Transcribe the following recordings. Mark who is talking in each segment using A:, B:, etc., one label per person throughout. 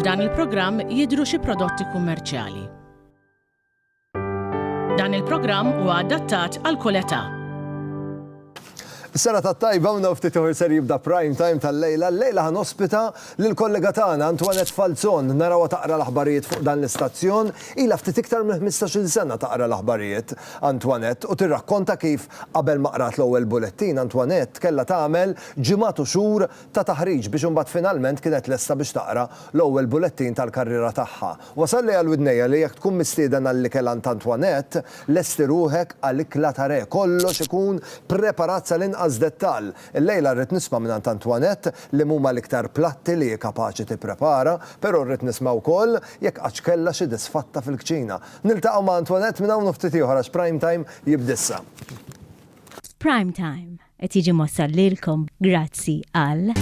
A: F'dan il-programm jidhru xi prodotti kummerċjali. Dan il-programm huwa adattat għal kull età.
B: Is-sena tat-tajba u ftit ieħor ser jibda prime time tal-lejla. L-lejla ħanospita lill-kollega tagħna Antoinette Falzon narawha taqra l-aħbarijiet fuq dan l-istazzjon. Ilha ftit iktar minn 15-il sena taqra l-aħbarijiet Antoinette u tirrakkonta kif qabel ma qrat l-ewwel bulettin Antoinette kellha tagħmel ġimgħat u xhur ta' taħriġ biex imbagħad finalment kienet lesta biex taqra l-ewwel bulettin tal-karriera tagħha. Wasal lejha l-widnejja li jekk tkun mistieden għall-ikel ant Antoinette lesti ruħek għall-ikla tare kollox ikun preparat sal-inqas dettall. Il-lejla rrid nisma' minn Antoinette li huma l-iktar platti li hi kapaċi tipprepara, però rrid nisma' wkoll jekk għax kellha xi disfatta fil-kċina. Niltaqgħu ma' Antoinette minn hawn ftit ieħor għax prime time jibdissa.
C: Prime time qed jiġi mossal lilkom grazzi għal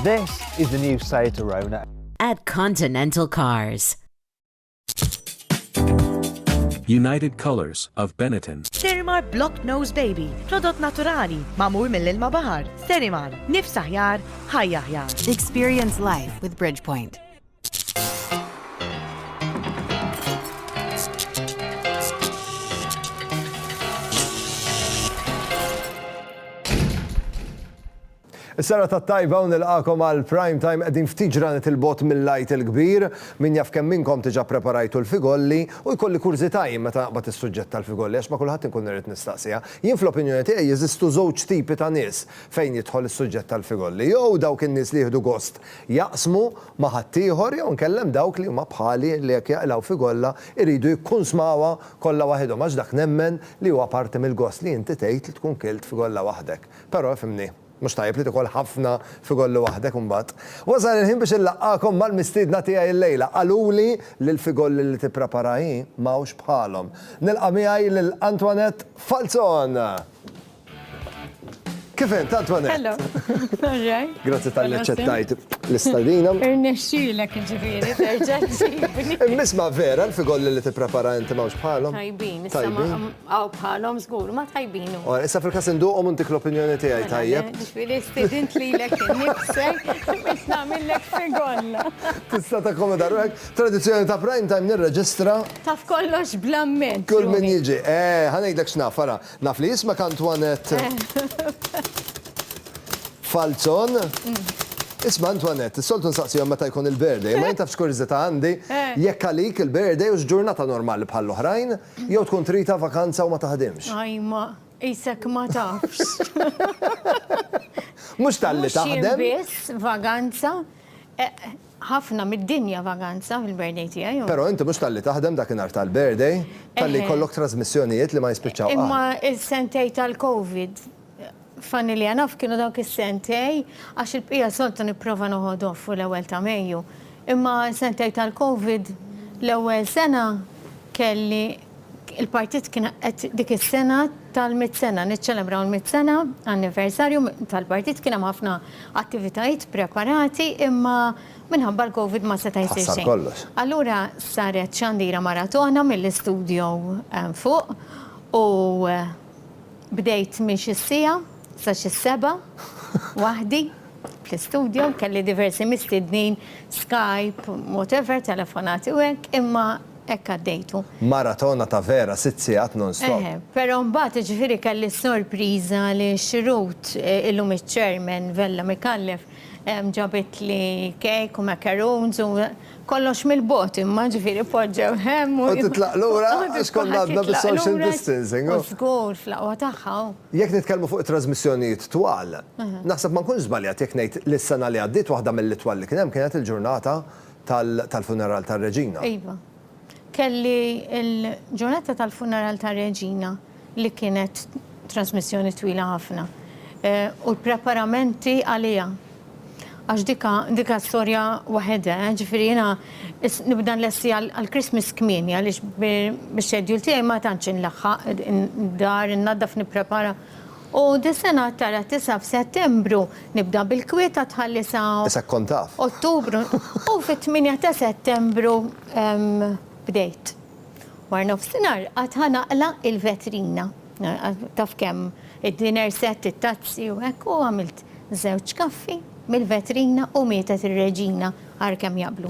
D: This is the new Seat Arona
E: at Continental Cars.
F: United Colors of Benetton.
G: Sterimar Block Nose Baby, prodott naturali, mamur mill-ilma bahar. Sterimar, nifs aħjar, ħajja aħjar.
E: Experience life with Bridgepoint.
B: Is-sena tat-tajba u nilqakom għal prime time qegħdin ftit ġranet il-bot mill-lajt il-kbir min jaf kemm minnkom diġà preparajtu l-figolli u jkolli kurżità meta naqbad is-suġġett tal-figolli għax ma kulħadd inkun irid nistaqsija. Jien fl-opinjoni tiegħi jeżistu żewġ tipi ta' nies fejn jidħol is-suġġett tal-figolli. Jew dawk in-nies li jieħdu gost jaqsmu ma' ħaddieħor jew nkellem dawk li huma bħali li jekk jaqlaw figolla iridu jikkonsmawha kollha waħedhom għax dak nemmen li huwa parti mill-gost li inti tgħid li tkun kilt figolla waħdek. Però fimni. Mux tajib li tikol ħafna figolli waħdek umbat. Wasal il-ħin biex il-laqqakom mal-mistidna tiegħi l-lejla. Għaluli li l-figolli li tippreparaji mawx bħalhom. Nilqa' miegħi lil Antoinette Falzon. Kif int, Antoinette?
H: Hello. Alright.
B: Grazzi tal-li ċettajt l-istadina.
H: Irnexxilek ġifieri, terġa' ġibni.
B: Immisma vera l-figolli li tipprepara inti mawx bħalhom?
H: Tajbin, issa għaw bħalhom żgur, ma tajbin.
B: Issa fil-każ induqhom intik l-opinjoni tiegħi tajjeb.
H: Ġifieri stidint lilek innifsek biex nagħmilek figolla.
B: Tista' takkomoda ruħek. Tradizzjoni ta' prime time nirreġistra.
H: Taf kollox blamment.
B: Kull min jiġi. Ħanejdlek x'naf, ara. Naf li jismak Antoinette Falzon. Isma' Antoinette, is-soltu nsaqsihom meta jkun il-birthday, ma jintafx kurżità għandi jekk għalik il-birthday u ġurnata normali bħall oħrajn jew tkun trita vakanza u ma taħdimx.
H: Ajma, isek ma tafx.
B: Mhux talli taħdem.
H: Biss vaganza. Ħafna mid-dinja vaganza fil-birthday tiegħi.
B: Però inti mhux talli taħdem dakinhar tal-birthday, talli jkollok trasmissjonijiet li ma jispiċċaw.
H: Imma is-sentej tal-Covid fanni li għanaf kienu dawk is-sentej, għax il-bqija soltu nipprova noħodu fu l-ewwel ta' Mejju. Imma sentej tal-Covid l-ewwel sena kelli il-partit kien dik is-sena tal-100 sena, niċċelebraw il-100 sena anniversarju tal-partit kien hemm ħafna attivitajiet preparati imma minħabba l-Covid ma seta' jsir xejn. Allura saret xandira maratona mill-istudio fuq u bdejt minn xi sija sa xi 7 waħdi fl-istudio, kelli diversi mistednin, Skype, whatever, telefonati u hekk, imma hekk għaddejtu.
B: Maratona ta' vera, 6 sigħat non-stop.
H: Però mbagħad ġifieri kelli sorpriża li xirut illum iċ-chairman Vella Mikallef ġabet li cake u macaroons u kollox mill-bot imma ġifieri poġġew hemm
B: u titlaq lura għax konna għadna bis-social distancing.
H: U żgur fl-aqwa tagħha.
B: Jekk nitkellmu fuq it-trasmissjonijiet twal, naħseb ma nkunx żbaljat jekk ngħid li s-sena li għaddiet waħda mill-itwal li kien hemm kienet il-ġurnata tal-funeral tar-Reġina.
H: Iva. Kelli il-ġurnata tal-funeral tar-Reġina li kienet trasmissjoni twila ħafna u l-preparamenti għalija. Għax dika storja waħedha, ġifieri jiena nibda nlessi għall-Christmas kmieni għaliex bix-xedjul tiegħi ma tantx inlaħħaq dar innaddaf nipprepara. U dis-sena tara 9 f'Settembru nibda bil-kwieta tħalli sa
B: Issa kont taf.
H: Ottubru u fit-8 ta' Settembru bdejt. War nofsinhar qatt ħanaqla il-vetrina. Taf kemm id-dinner set, it-tazzi u hekk u għamilt żewġ kaffi mill-vetrina u mietet ir-reġina għar kemm jaqblu.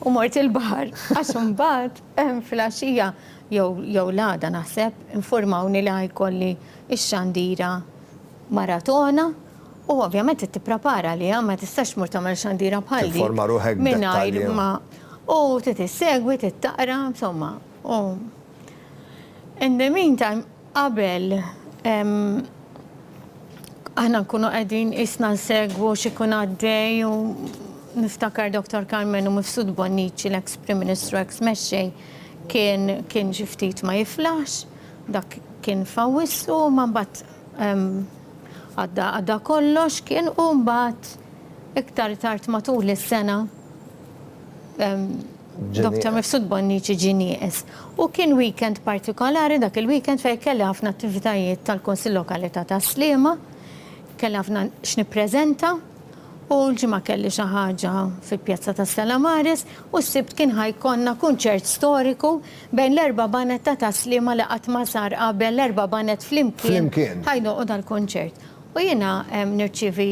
H: U mort il-baħar, għax imbagħad fil-għaxija jew l-għada naħseb informawni li ħajkolli ix-xandira maratona u ovvjament tipprepara li ma tistax mur tagħmel xandira bħal dik.
B: Tinforma ruħek
H: mingħajr
B: dettalji.
H: ma u titissegwi, tittaqra, insomma. In the meantime, qabel aħna nkunu qegħdin isna nsegwu x'ikun għaddej u niftakar Dr. Carmen u Mifsud Bonnici, l-ex-Prim Ministru, ex-mexxej, kien xi ftit ma jiflax, dak kien fawissu, ma mbagħad għadda kollox kien u mbagħad iktar tard matul is-sena Dr. Mifsud Bonnici ġinieqes. U kien weekend partikolari, dak il-weekend fejn kelli ħafna attivitajiet tal-Konsill Lokalità ta' Sliema, kelli ħafna x'nippreżenta u l-ġimgħa kelli xi ħaġa fil-Pjazza ta' Stella Maris u s-sibt kien ħajkonna kunċert storiku bejn l-erba' banet ta' Sliema li qatt ma sar qabel l-erba' banet flimkien ħajnoqgħu dal-kunċert. U jiena nirċievi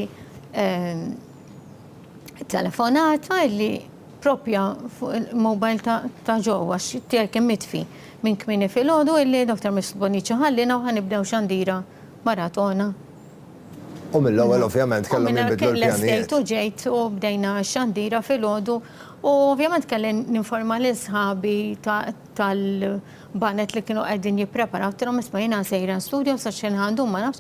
H: telefonata li propja fuq il-mobile ta' ġewwa tiegħi kien mitfi minn kmieni filgħodu illi Dr. Mifsud Bonnici ħallina u ħanibdew xandira maratona.
B: U mill-ewwel ovvjament kellhom jinbidlu l-pjanijiet.
H: U ġejt u bdejna xandira filgħodu u ovvjament kelli ninforma lil sħabi tal-banet li kienu qegħdin jippreparaw tilhom isma' jiena sejra studio sa xejn għandu ma nafx.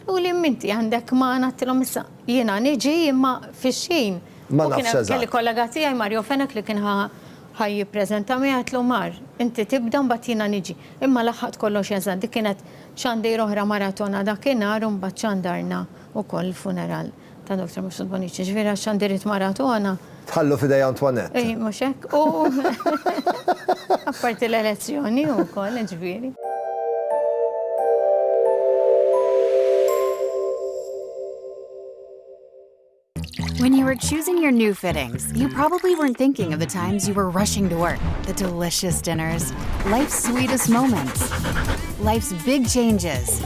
H: U li minti għandek magħna tilhom issa jiena niġi imma fix-xejn.
B: Ma nafx eżatt.
H: Kelli kollega tiegħi Mario Fenek li kien ħaj jippreżenta miegħed Mar, inti tibda mbagħad jiena niġi. Imma laħħaqt kollox eżatt, dik kienet xandir oħra maratona dakinhar u mbagħad xandarna wkoll il-funeral ta' Dr. Mifsud Bonnici. Ġifieri xandirit maratona.
B: Tħallu f'idej Antoinette.
H: Mhux hekk. U apparti l-elezzjoni wkoll ġifieri.
E: When you were choosing your new fittings, you probably weren't thinking of the times you were rushing to work, the delicious dinners, life's sweetest moments, life's big changes,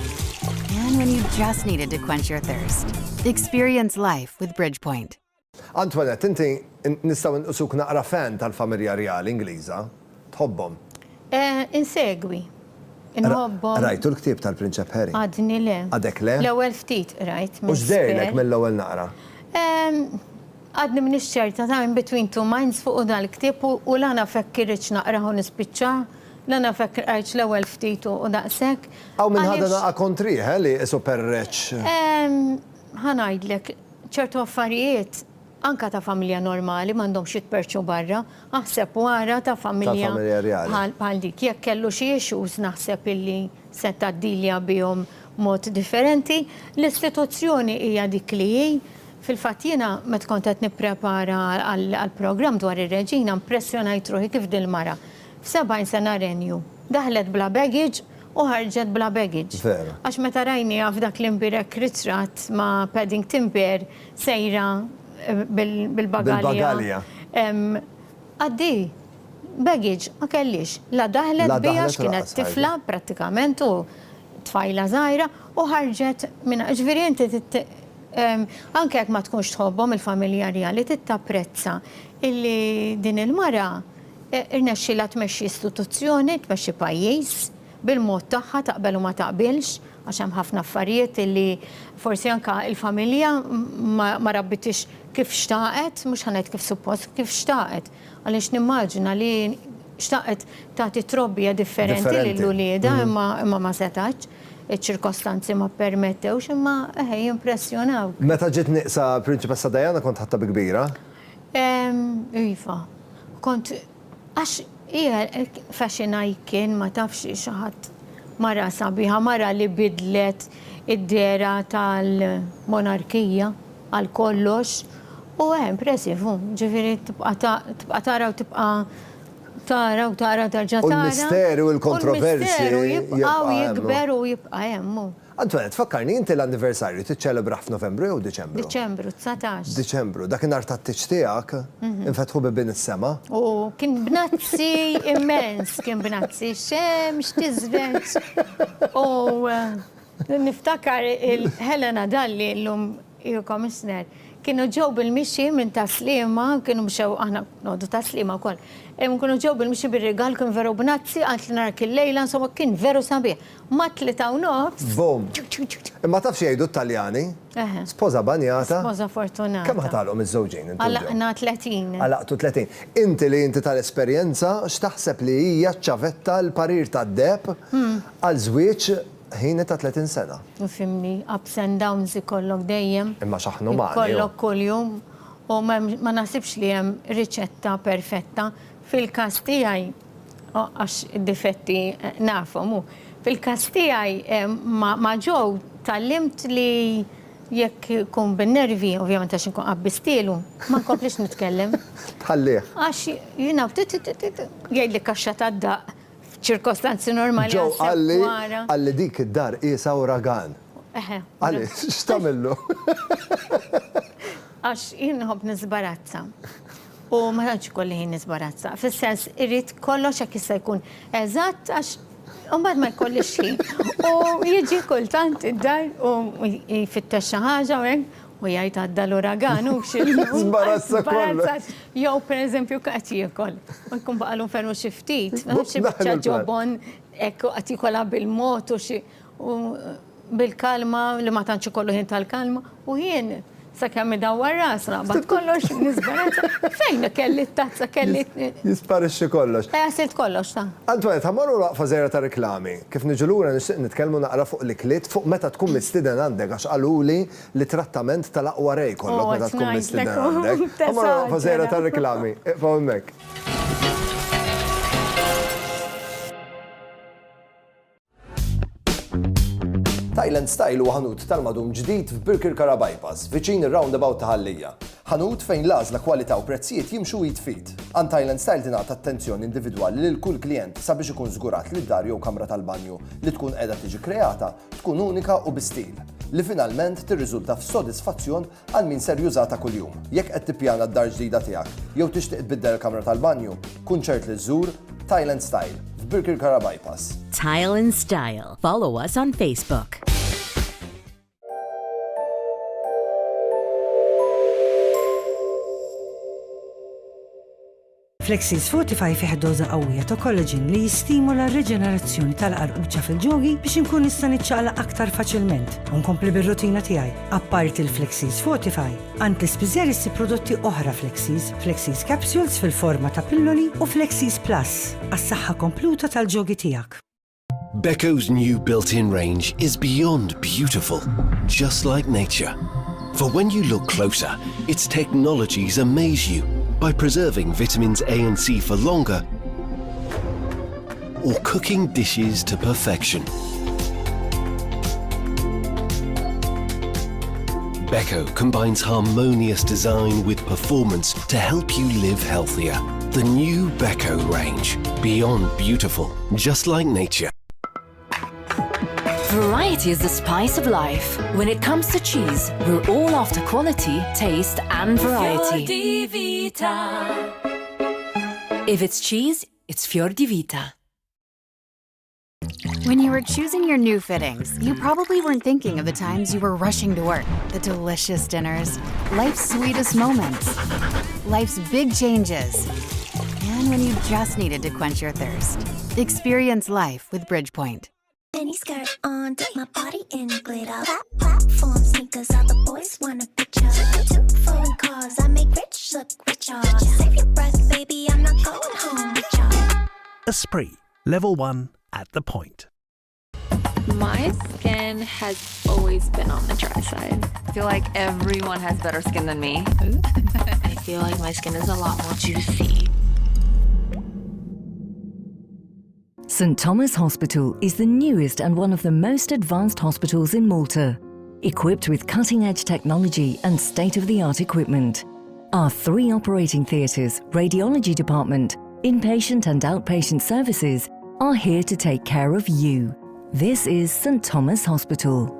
E: and when you just needed to quench your thirst. Experience life with Bridgepoint.
B: Antoinette, inti nistgħu nqusuk naqra fan tal-familja reali Ingliża? Tħobbhom?
H: Insegwi. Inħobbhom.
B: Rajtu l-ktieb tal-Prinċep Harry?
H: Għadni le.
B: Għadek le?
H: L-ewwel ftit rajt.
B: U x'dejlek mill-ewwel naqra?
H: Għadni minn ix-ċerta ta' in between two minds fuq dal-ktieb u l-għana fekkirriċ naqraħu nispiċċa, l-għana fekkirriċ l-ewwel ftit u daqshekk.
B: Aw minn ħadda naqa' kontriħ li super reċ.
H: Ħanajdlek ċertu affarijiet anka ta' familja normali m'għandhomx jitperċu barra, aħseb wara ta' familja bħal dik. Jekk kellu xi issues naħseb illi se tgħaddilja bihom mod differenti, l-istituzzjoni hija dik li hi. Fil-fatt jiena meta kont qed nipprepara għall-programm dwar ir-reġina impressjonajt ruħi kif dil-mara. F'70 sena renju, daħlet bla baggage u ħarġet bla baggage. Għax meta rajni f'dak l-imbirek ritratt ma' Paddington Bear sejra bil-bagalja. Għaddi, baggage ma kellix. La daħlet bija kienet tifla prattikament u tfajla żgħira u ħarġet minn ġifieri inti anke jekk ma tkunx tħobbhom il-familja reali tittapprezza illi din il-mara irnexxilha tmexxi istituzzjoni, tmexxi pajjiż bil-mod tagħha taqbel u ma taqbilx għax hemm ħafna affarijiet illi forsi anke il-familja ma rabbitix kif xtaqet, mhux ħanejt kif suppost, kif xtaqet. Għaliex nimmaġina li xtaqet tagħti trobbija differenti lill-ulieda imma ma setax. Iċ-ċirkostanzi ma permettewx imma impressjonaw.
B: Meta ġiet nieqsa Prinċipessa Diana kont ħatta bi kbira?
H: Iva. Kont għax hija faxinaj kien ma tafx xi ħadd mara sabiħa, mara li bidlet id-dera tal-monarkija għal kollox u impressiv, ġifieri tibqa' tara u tibqa' tara tarġa tara.
B: U l-misteru u l-kontroversi
H: jibqaw jikber u jibqa' hemm.
B: Antoinette, fakkarni inti l-anniversarju tiċċelebra f'Novembru jew Diċembru?
H: Diċembru, 19.
B: Diċembru, dakinhar tat-tiċ tiegħek infetħu bibien is-sema?
H: U kien bnazzi immens, kien bnazzi xemx tiżreġ. U niftakar il-Helena Dalli l-lum iju komissner, kienu ġew bil-mixi minn Taslima, kienu mxew aħna nodu Taslima wkoll. Kienu ġew bil-mixi bir-rigal kien veru b'nazzi, għalt li nar kil-lejla, insomma kien veru sabiħ. Ma 3:30.
B: Bum. Imma tafx jgħidu Taljani? Spoza banjata.
H: Spoza fortunata.
B: Kemm ħatalhom iż-żewġin?
H: Għalaqna 30.
B: Għalaqtu 30. Inti li inti tal-esperjenza, x'taħseb li hija ċavetta l-parir tad-deb għal żwieġ ħin ta' 30 sena?
H: Fimni, ups and downs ikollok dejjem.
B: Imma xaħnu ma'
H: Ikollok kuljum u ma nasibx li hemm riċetta perfetta. Fil-każ tiegħi, għax difetti nafhom, fil-każ tiegħi ma ġew tallimt li jekk kun bin-nervi, ovvjament għax inkun qabbistilu, ma nkomplix nitkellem.
B: Tħallih.
H: Għax jiena jgħidli kaxxa tad-daq f'ċirkostanzi normali.
B: Ġew għalli dik id-dar qisha uragan. Għalli, x'tamillu?
H: Għax jien nħobb nizbarazza. U ma tantx kolli jien nizbarazza. Fis-sens irrid kollox jekk jista' jkun eżatt għax mbagħad ma jkollix ħin. U jiġi kultant id-dar u jfittex xi ħaġa u hekk u jgħid għadda l-uragan u
B: Zbarazza kollox.
H: Jew pereżempju qed jiekol. U jkun baqalhom fermu xi ftit, xi biċċa ġobon hekk qed jiekolha bil-mod u xi bil-kalma li ma tantx ikollu ħin tal-kalma u jien sakemm idawwar ras naqbad kollox nisbarazza. Fejn kelli t-tazza kelli.
B: Jisparixxi kollox.
H: Għasilt kollox ta'.
B: Antoinette, ħammorru waqfa żejra ta' reklami. Kif niġu lura nixtieq nitkellmu naqra fuq l-ikliet fuq meta tkun mistieden għandek għax qaluli li trattament tal-aqwa rej kollok meta tkun mistieden għandek. Ħammorru waqfa żejra ta' reklami. Iqfa' hemmhekk. Thailand Style huwa ħanut tal-madum ġdid f'Birkirkara Bypass, viċin ir-roundabout ta' Ħallija. Ħanut fejn l-għażla kwalità u prezzijiet jimxu jitfid. Għand Thailand Style tingħata attenzjoni individwali lil kull klijent sabiex ikun żgurat li d-dar jew kamra tal-banju li tkun qiegħda tiġi kreata tkun unika u bi-stil li finalment tirriżulta f'sodisfazzjon għal min ser jużata kuljum. Jekk qed tippjana d-dar ġdida tiegħek jew tixtieq tbiddel il-kamra tal-banju, kun ċert li żżur Thailand Style f'Birkirkara Bypass.
C: Thailand Style. Follow us on Facebook.
I: Flexis Fortify fih doza qawwija ta' collagen li jistimula r-reġenerazzjoni tal-qarquċċa fil-ġogi biex inkun nista' niċċaqlaq aktar faċilment u nkompli bir-rutina tiegħi. Apparti l-Flexis Fortify, għand l-ispiżjar issi prodotti oħra Flexis, Flexis Capsules fil-forma ta' pilloli u Flexis Plus għas-saħħa kompluta tal-ġogi tiegħek.
J: Beco's new built-in range is beyond beautiful, just like nature. For when you look closer, its technologies amaze you by preserving vitamins A and C for longer or cooking dishes to perfection. Beko combines harmonious design with performance to help you live healthier. The new Beko range, beyond beautiful, just like nature.
K: Variety is the spice of life. When it comes to cheese, we're all after quality, taste, and variety.
L: Fior di Vita.
K: If it's cheese, it's Fior di Vita.
E: When you were choosing your new fittings, you probably weren't thinking of the times you were rushing to work, the delicious dinners, life's sweetest moments, life's big changes, and when you just needed to quench your thirst. Experience life with Bridgepoint.
L: Mini skirt on, dip my body in glitter. Platform sneakers, all the boys want a picture. 2 foreign cars, I make rich look richer. Save your breath, baby, I'm not going home with y'all.
M: Esprit, level 1 at the point.
N: My skin has always been on the dry side.
O: I feel like everyone has better skin than me.
N: I feel like my skin is a lot more juicy.
P: St Thomas Hospital is the newest and one of the most advanced hospitals in Malta, equipped with cutting-edge technology and state-of-the-art equipment. Our 3 operating theatres, radiology department, inpatient and outpatient services are here to take care of you. This is St Thomas Hospital.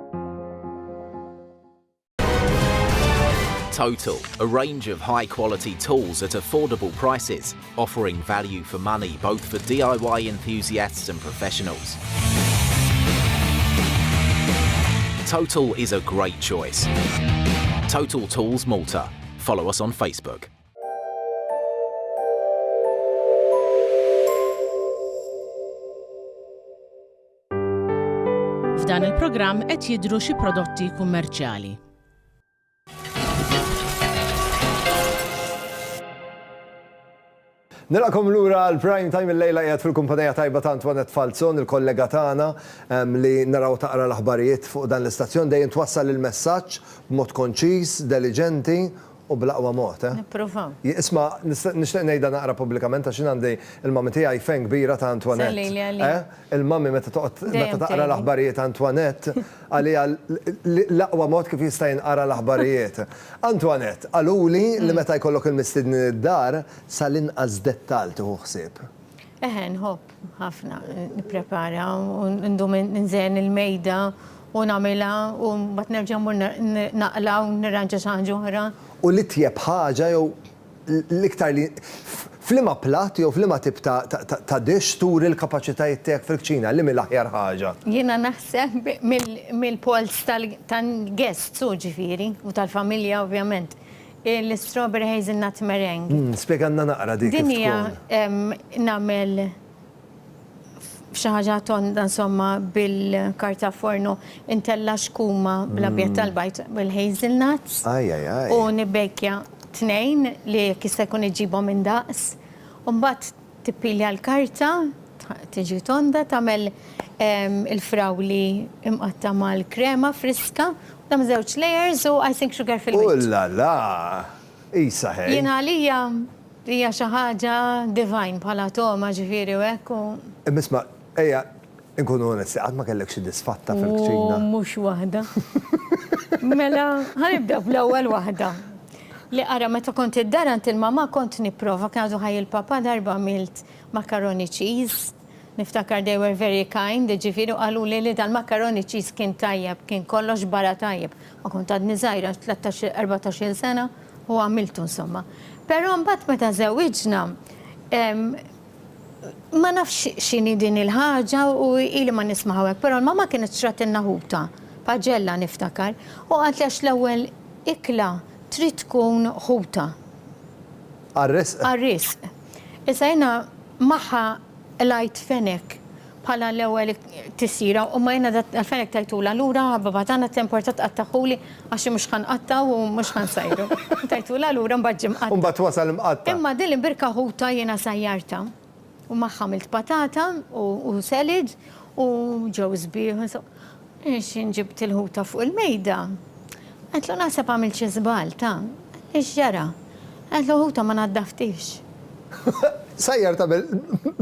Q: Total, a range of high-quality tools at affordable prices, offering value for money both for DIY enthusiasts and professionals. Total is a great choice. Total Tools Malta. Follow us on Facebook.
A: F'dan il-programm qed jidhru xi prodotti kummerċjali.
B: Nilaqkom lura l-Prime Time il-lejla qiegħed fil-kumpanija tajba ta' Antoinette Falzon, il-kollega tagħna li naraw taqra l-aħbarijiet fuq dan l-istazzjon dejjem twassal il-messaġġ b'mod konċis, deliġenti u bl-aqwa mod.
H: Nippruvaw.
B: Isma' nixtieq ngħidha naqra pubblikament għax għandi il-mammi tiegħi fejn kbira ta' Antoinette. Il-mammi meta taqra l-aħbarijiet Antoinette għalija l-aqwa mod kif jista' jinqara l-aħbarijiet. Antoinette, għaluli li meta jkollok il-mistidni id-dar sal-inqas dettall tieħu ħsieb.
H: Nħobb ħafna nipprepara u ndum nżen il-mejda u nagħmilha u mbagħad nerġa' mmur naqla u nirranġa xi ħaġa oħra. U li tjeb ħaġa jew l-iktar li flima platt jew flima tip ta' dish turi l-kapaċitajiet tiegħek fil-kċina li mill-aħjar ħaġa. Jiena naħseb mill-pols tal-guests u ġifieri u tal-familja ovvjament. L-strawberry hazelnut meringue. Spjegana naqra dik. Din hija nagħmel xi ħaġa tonda insomma bil-karta forno intella xkuma bl-abjad tal-bajt bil-hazelnuts. U nibbekja 2 li jista' jkun iġibhom minn daqs. U mbagħad tippilja l-karta, tiġi tonda, tagħmel il-frawli imqatta mal-krema friska, dam żewġ layers u icing sugar fil-wiċċ. Ullala! Isa ħej. Jiena għalija hija xi ħaġa divine bħala toma ġifieri u hekk. Imma ejja, nkunu onesti, għad ma kellek xi disfatta fil-kċina. Mhux waħda. Mela, ħanibda bl-ewwel waħda. Li ara meta kont id-dar għand il-mama kont nipprova kien għadu ħaj il-papa darba għamilt macaroni cheese. Niftakar they were very kind, ġifieri qalu li dal-macaroni cheese kien tajjeb, kien kollox bara tajjeb. Ma kont għadni żgħira 13-14 sena u għamiltu insomma. Però mbagħad meta żewwiġna ma nafx x'inhi din il-ħaġa u ili ma nisma' hekk, però l-mama kienet xratilna ħuta, paġella niftakar, u għalt għax l-ewwel ikla trid tkun ħuta. Għar-risq? Għar-risq. Issa jiena magħha lajt fenek bħala l-ewwel tisira u ma jiena għal-fenek tajtula lura baba tagħna temportat qattaħuli għax mhux ħanqattaw u mhux ħansajru. Tajtula lura mbagħad ġim qatta. Mbagħad wasal imqatta. Imma din l-imbirka ħuta jiena sajjarta. U maħħamilt patata u selid u ġew sbieħ. Ġibt il-ħuta fuq il-mejda. Għetlu naħseb għamil xi żball ta' ix ġara. Għetlu ħuta ma naddaftix. Sajjarta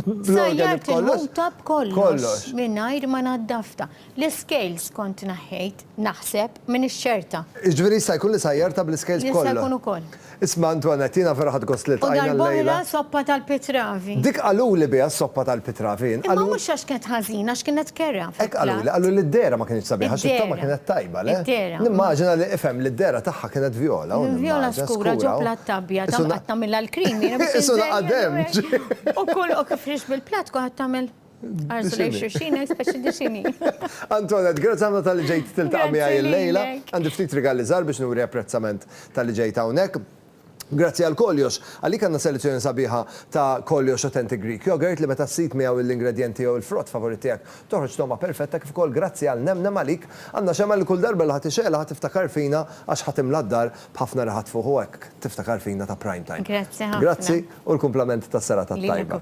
H: Sajjart il-ħuta b'kollox. Mingħajr ma naddafta. L-scales kont naħħejt naħseb minn ix-xerta. Ġifieri jista' jkun li sajjarta bl-scales kollox. Jista' jkun ukoll. Isma' Antoinette, jiena ferħat gost li tqajna l-lejla. U soppa tal-pitravi. Dik qaluli biha s-soppa tal-pitravi. Imma mhux għax kienet ħażina, għax kienet kerra. Hekk qaluli li d-dera ma kienx sabiħa, x'tama kienet tajba, le? Nimmaġina li ifhem li d-dera tagħha kienet viola. Viola skura ġo platt abjad, qatt tagħmilha l-krimi. Isu naqadem. U kull kif bil-platt qatt tagħmel Arzu lej xurxina, speċi diċini. Antoinette, grazzi għamna tal-li ġejt tiltaqa' miegħi l-lejla. Għandi ftit rigali żgħar biex nuri apprezzament tal-li ġejt hawnhekk. Grazzi għal Koljox, għalli kanna selezzjoni sabiħa ta' Koljox Authentic Greek Yogurt li meta s-sit miegħu l-ingredienti jew il-frott favorit tiegħek toħroġ toma perfetta kif ukoll grazzi għal nemnem għalik għandna xemma li kull darba li ħadd ixegħla ħadd tiftakar fina għax ħadd imladdar b'ħafna raħat fuq hekk tiftakar fina ta' prime time. Grazzi ħafna. Grazzi u l-kumplament tas-sera tat-tajba.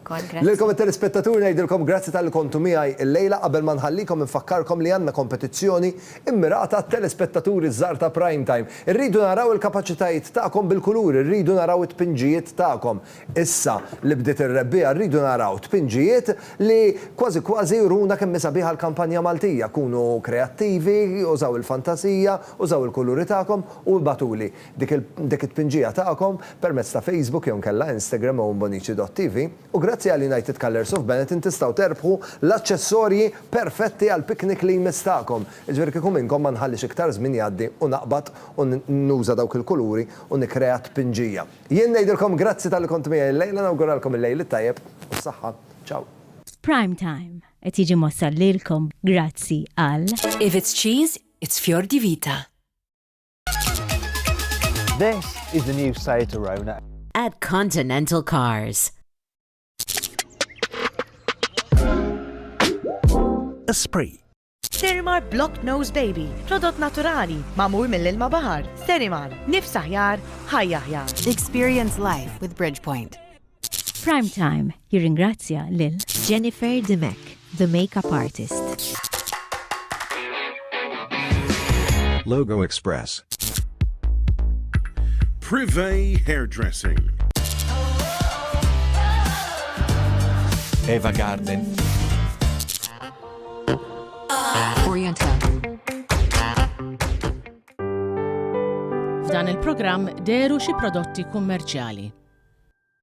H: Lilkom it-telespettaturi ngħidilkom grazzi tal-li kontu miegħi l-lejla qabel ma nħallikom infakkarkom li għandna kompetizzjoni immirata telespettaturi żgħar ta' prime time. Irridu naraw il-kapaċitajiet tagħkom bil-kuluri, rridu naraw it-tpinġijiet tagħkom. Issa li bdiet ir-rebbija rridu naraw tpinġijiet li kważi juruna kemm sabiħa l-kampanja Maltija. Kunu kreattivi, użaw il-fantasija, użaw il-kuluri tagħkom u batuli dik it-tpinġija tagħkom permezz ta' Facebook jew nkella Instagram u mbonici.tv u grazzi għal United Colors of Benetton tistgħu terbħu l-aċċessorji perfetti għal piknik li jmiss tagħkom. Iġifieri kieku minnkom ma nħallix iktar żmien jgħaddi u naqbad u nuża dawk il-kuluri u nikrea tpinġija. Jien ngħidilkom grazzi tal-li kont miegħi l-lejla nawguralkom il-lejl it-tajjeb u s-saħħa. Ciao.
C: Prime Time qed jiġi mossal lilkom grazzi għal
K: If it's cheese, it's Fior di Vita.
D: This is the new Seat Arona.
R: At Continental Cars.
M: Esprit.
G: Sterimar Block Nose Baby, prodott naturali, mamur mill-ilma bahar. Sterimar, nifs aħjar, ħajja aħjar.
E: Experience life with Bridgepoint.
C: Primetime jirringrazzja lil
S: Jennifer Demek, the makeup artist.
T: Logo Express. Privé Hairdressing.
U: Eva Garden.
K: Oriental.
A: F'dan il-programm deru xi prodotti kummerċjali.